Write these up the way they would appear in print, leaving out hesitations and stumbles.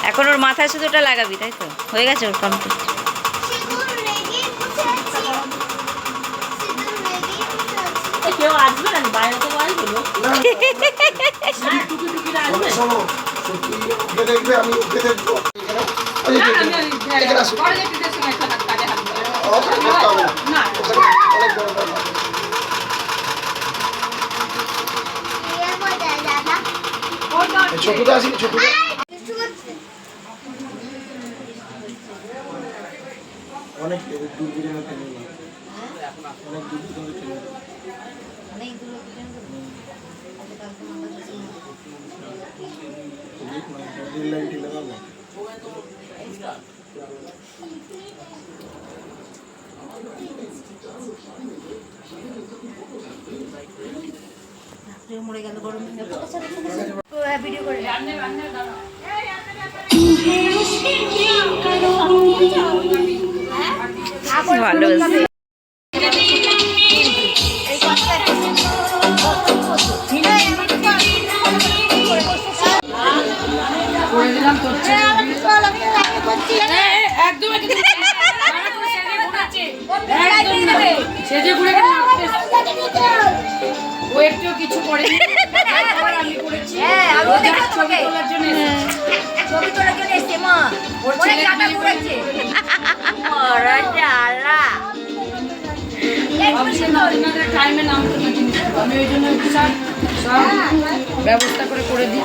এখন ওর মাথায় শুধু ওটা লাগাবি, তাই তো? হয়ে গেছে ওর কমপ্লিট। কেউ আসবে না বাইরে তো আসবে ছোটটা আসি ছোটটা অনেক দূর অনেক দূর মরে গেল গরমে ভিডিও করে ভালো ও একটু কিছু করেনি, আমি করেছি। ছবি তোলার জন্য এসেছে মা। ওর ছেলে টাইমে নাম আমি ওই জন্য সব ব্যবস্থা করে দিই।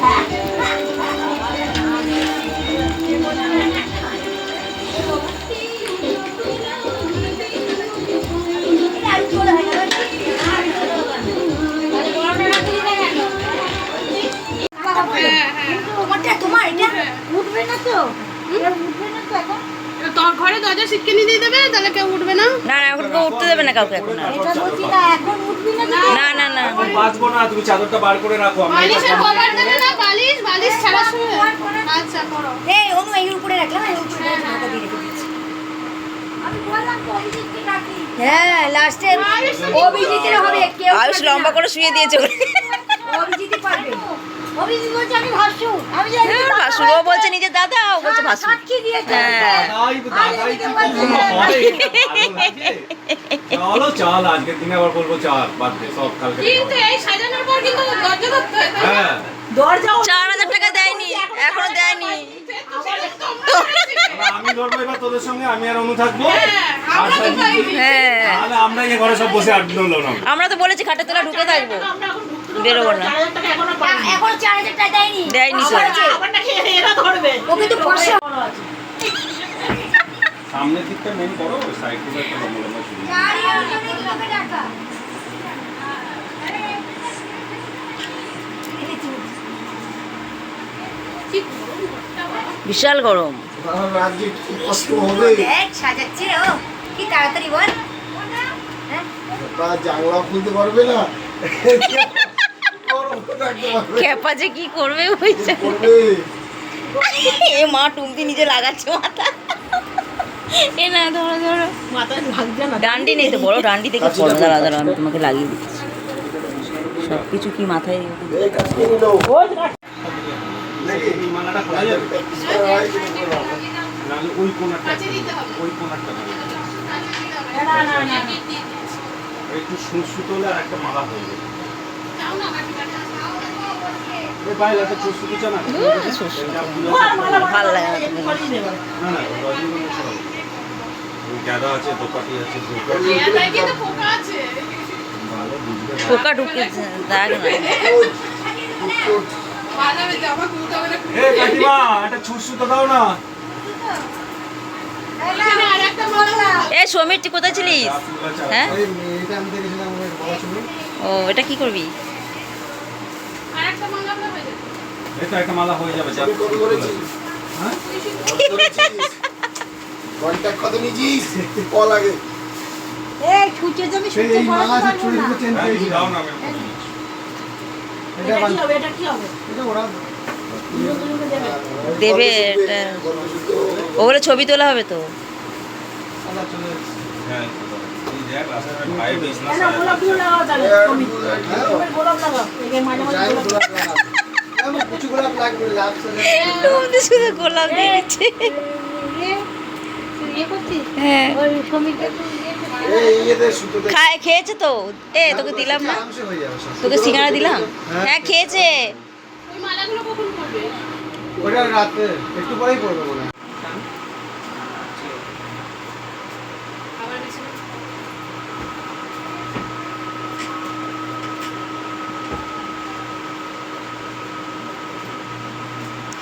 তোমার এটা উঠবে না তো, উঠবে না তো এখন। তোর ঘরে দরজা শিটকেনি দিয়ে দেবে, তাহলে কেউ উঠবে না। না না এখন কেউ উঠতে দেবে না কাউকে এখন। এটা বলছি না এখন উঠবি না তো। না না না এখন বাঁচবো না, তুমি চাদরটা বার করে রাখো। বালিশের কভার দেবে না, বালিশ ছাড়া শুয়ে। আচ্ছা করো। এই অনু এই উপরে রাখলাম, এই উপরে ঢাকা দিয়ে রেখে দিচ্ছি। আমি বললাম তো অভিজিৎকে ডাকি। হ্যাঁ লাস্টে অভিজিতের হবে কেউ। আয়ুষ লম্বা করে শুয়ে দিয়েছে ওকে। অভিজিৎই পারবে। অভিজিৎ বলছে আমি ভাসু, আমি জানি হ্যাঁ ভাসুর, ও বলছে নিজের দাদা, ও বলছে ভাসুর। সাক্ষী দিয়েছে। হ্যাঁ দাদাই কি চলো চল, আজকের দিনে আবার বলবো চল, বাদ দে সব, কালকে কিন্তু এই সাজানোর পর কিন্তু দরজা ধরতে হয়। হ্যাঁ দরজা 4000 টাকা দেয়নি, এখনো দেয়নি। আমি ধরবো এবার তোদের সঙ্গে, আমি আর অনু থাকবো। আমরা তো তাই। হ্যাঁ তাহলে আমরা এই ঘরে সব বসে আড্ডা দিলাম। আমরা তো বলেছি খাটের তলা ঢুকে থাকবো, বেরোবো না। এখন 4000 টাকা দেয়নি। দেয়নি স্যার। আবার নাকি এরা ধরবে। ও কিন্তু পয়সা সামনের দিকটা মেন করো, সাইড থেকে একটা লম্বা লম্বা শুরু। গাড়ি আর অনেক লোকে টাকা। বিশাল গরম। আজকে খুব কষ্ট হবে। দেখ সাজাচ্ছে ও কি তাড়াতাড়ি বল। হ্যাঁ তা জানলা খুলতে পারবে না। ক্যাপা যে কি করবে বুঝছে। এ মা টুমতি নিজে লাগাচ্ছে মাথা। এ না ধরো ধরো, মাথায় লাগছে না। ডান্ডি নেই তো, বড় ডান্ডি থেকে পড়ো। দাঁড়া দাঁড়া আমি তোমাকে লাগিয়ে দিচ্ছি। সব কিছু কি মাথায় এই মালাটা খোলা যাবে? নাহলে ওই কোণারটা, ওই কোণারটা একটু সুতো হলে আর একটা মালা হয়ে যাবে। এই বাইরে একটা সুতো চানা ভালো লাগে না। না না, রজনীগন্ধা সব ওই গাঁদা আছে, দোপাটি আছে, এটাই কিন্তু পোকা আছে। ভালো বুঝবে না। পোকা ঢুকেছে দেখ না। বাজারে জামা কিনতে হবে না। এই কাকিমা একটা সুতো দাও না। এখানে আরেকটা মালা। এ সমীর তুই কোথায় ছিলিস? হ্যাঁ এটা আমি দেখেছিলাম ওই বড় ছিল। ও এটা কি করবি? আরেকটা মালা হয়ে যাবে। এটা একটা মালা হয়ে যাবে। যা কত করেছিস? হ্যাঁ? কন্টাক্ট কত নিয়েছিস? কল আগে এই ছুটে যাবি ছুটে পড়া পারবো না। দাও না আমি। এটা কি হবে? এটা কি হবে? এটা ওরা দেবে এটা। ওগুলো ছবি তোলা হবে তো। আলা চলে। হ্যাঁ এই যে দেখ রাস্তায় ভাই বিজনেস কিছু গোলাপ লাগবে লাভ তুমি শুধু গোলাপ দিয়েছে হ্যাঁ খেয়েছে তো তোকে দিলাম না তোকে সিঙ্গারা দিলাম হ্যাঁ খেয়েছে ওটা রাতে একটু পরেই পড়বে মনে হয়।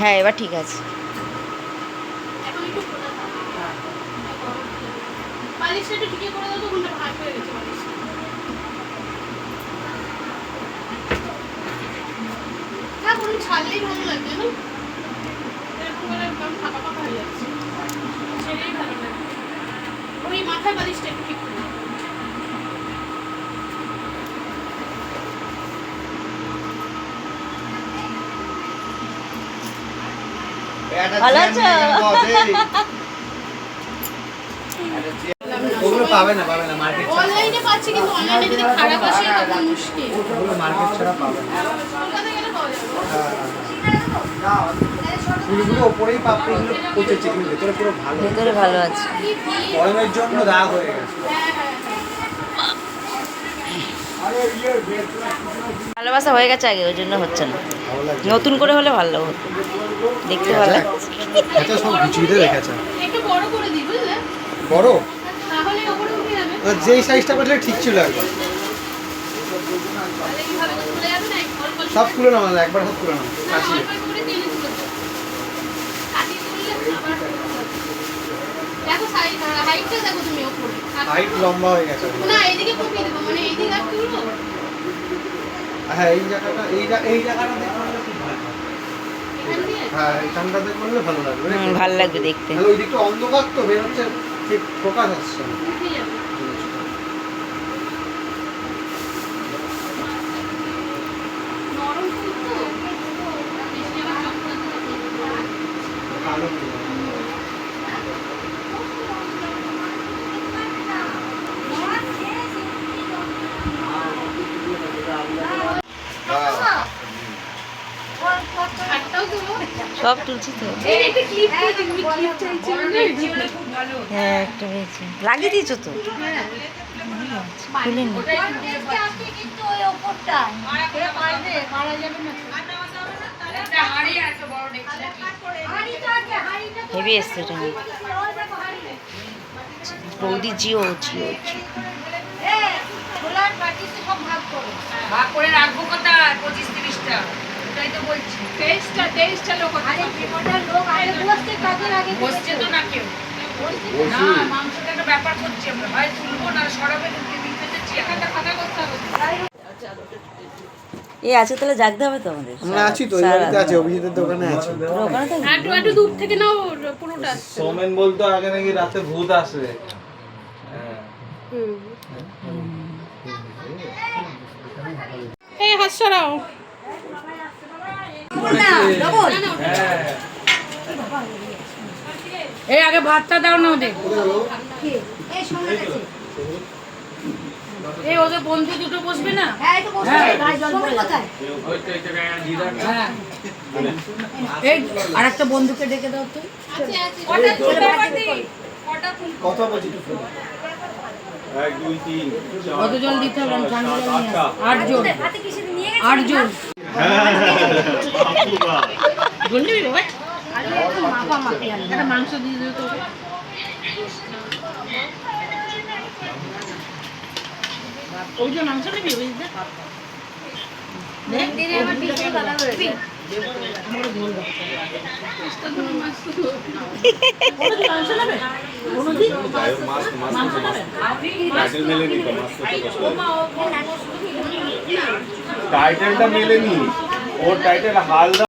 হ্যাঁ এবার ঠিক আছে বালিশটা একটু ঠিকই করে দাও তো, কোনটা ভাগ হয়ে গেছে বালিশটা। না কোনো ছাড়লেই ভালো লাগছে না, এরকম করে একদম ফাঁকা ফাঁকা হয়ে যাচ্ছে, সেটাই ভালো লাগে। ওই মাথার বালিশটা একটু ঠিক করে দাও। ভালো আছো? ওগুলো পাবে না মার্কেট অনলাইনে পাচ্ছি, কিন্তু অনলাইনে যদি খারাপ আসে তখন মুশকিল। ওগুলো মার্কেট ছাড়া পাবে না। কলকাতায় গেলে পাওয়া যাবে। ফুলগুলো ওপরেই পাপড়িগুলো পচেছে কিন্তু ভেতরে পুরো ভালো। ভেতরে ভালো আছে গরমের জন্য দাগ হয়ে গেছে। ভালোবাসা হয়ে গেছে আগে ওই জন্য হচ্ছে না, নতুন করে হলে ভালো হতো, দেখতে ভালো লাগছে। আচ্ছা সব বিচুইতে রেখেছে একটু বড় করে দিই বুঝলে, বড় তাহলে ওপরে উঠে যাবে। যেই সাইজটা করলে ঠিক ছিল একবার তাহলে কিভাবে তুলে যাবে না, অল্প অল্প সব তুলে নাও একবার সব তুলে নাও না, কাশি অল্প অল্প করে টেনে তুলে দাও। কাটিয়ে তুললে আবার দেখো হাইটটা দেখো তুমি ওপরে। হাইট লম্বা হয়ে গেছে না এইদিকে কমিয়ে দেবো, মানে এইদিকে আর তুলবো। হ্যাঁ এই জায়গাটা এই জায়গাটা দেখলে খুব ভালো হয়। এখান দিয়ে হ্যাঁ এইখানটাতে করলে ভালো লাগবে ভালো লাগবে দেখতে। তাহলে ওই দিকটা অন্ধকার তো বের হচ্ছে ঠিক ফোকাস আসছে না। উঠে যাবে। নরম ফুল তো, বেশি আবার চকচকে কালো হয়ে যাবে। হাতটাও তুলো। সব তুলছি তো এই একটা ক্লিপ করে দিবি, ক্লিপ চাইছি না। হ্যাঁ একটা হয়েছে লাগিয়ে দিয়েছো তো খুলিনি কিন্তু ওই ওপরটা হেভি এসছে এটা নিয়ে। বৌদি জিও জিও জিও ভাগ করে রাখবো কোথায় 25-30টা, ওটাই তো বলছি। 23টা লোক বসছে তো না কেউ, না মাংসটা একটা ব্যাপার করছি আমরা, হয় তুলবো না সরাবে দিতে এখানটা ফাঁকা করতে হবে। এই আছে তাহলে জাগতে হবে তো আমাদের আমরা আছি তো এই বাড়িতে আছে অভিজিতের দোকানে আছে পুরো ওখানে থাকবে? একটু একটু দূর থেকে নাও, পুরোটা সোমেন বলতো আগে নাকি রাতে ভূত আসে। এই হাত সরাও। এই আগে ভাতটা দাও না ওদের, এই ওদের বন্ধু দুটো বসবে না। হ্যাঁ এই আরেকটা বন্ধুকে ডেকে দাও তো। আছে আছে কত বলছি একটু ফোন 1 2 3 কতজন দিতে হবে আমি জানি না। 8টা 8 জন, 8 জন বললি বাবা একটা মাংস দিয়ে দিও তো। ওই যে মাংস নেবি ওই যে টাইটেল মেলেনি তো টাইটেলটা মেলেনি, ওর টাইটেল হালদা